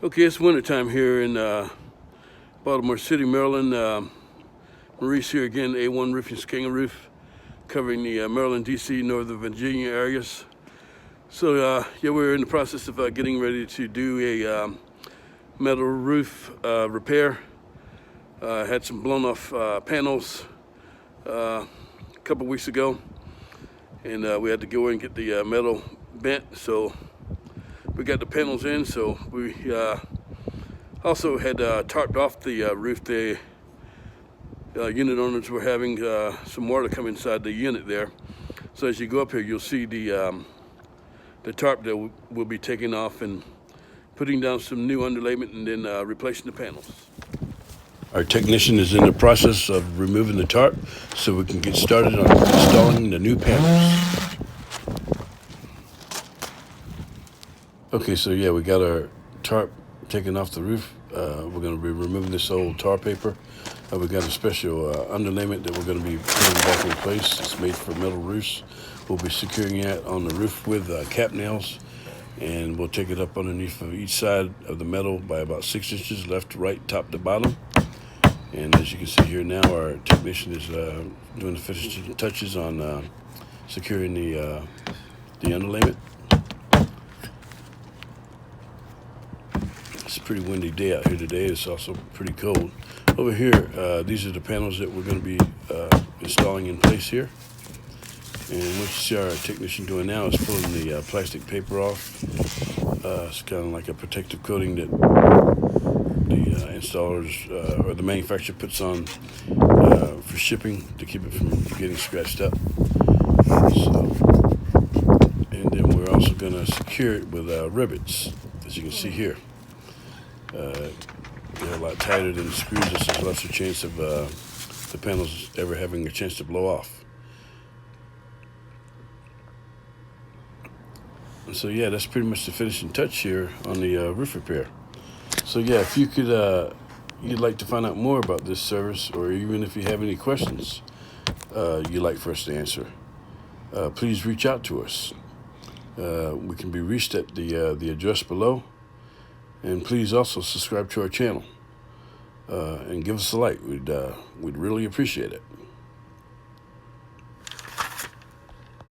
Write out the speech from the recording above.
Okay, it's wintertime here in Baltimore City, Maryland. Maurice here again, A1 Roofing's KangaRoof, covering the Maryland, D.C., Northern Virginia areas. So yeah, we're in the process of getting ready to do a metal roof repair. Had some blown off panels a couple weeks ago, and we had to go in and get the metal bent. So we got the panels in, so we also had tarped off the roof. The unit owners were having some water come inside the unit there. So as you go up here, you'll see the tarp that we'll be taking off and putting down some new underlayment and then replacing the panels. Our technician is in the process of removing the tarp so we can get started on installing the new panels. Okay, so yeah, we got our tarp taken off the roof. We're going to be removing this old tar paper. We got a special underlayment that we're going to be putting back in place. It's made for metal roofs. We'll be securing it on the roof with cap nails, and we'll take it up underneath of each side of the metal by about 6 inches, left to right, top to bottom. And as you can see here now, our technician is doing the finishing touches on securing the underlayment. It's a pretty windy day out here today. It's also pretty cold. Over here, these are the panels that we're going to be installing in place here. And what you see our technician doing now is pulling the plastic paper off. It's kind of like a protective coating that the installers or the manufacturer puts on for shipping to keep it from getting scratched up. So, and then we're also going to secure it with rivets, as you can see here. They're a lot tighter than the screws. There's a lesser chance of the panels ever having a chance to blow off. And so yeah, that's pretty much the finishing touch here on the roof repair. So yeah, if you could, you'd like to find out more about this service, or even if you have any questions you'd like for us to answer, please reach out to us. We can be reached at the address below. And please also subscribe to our channel and give us a like. We'd really appreciate it.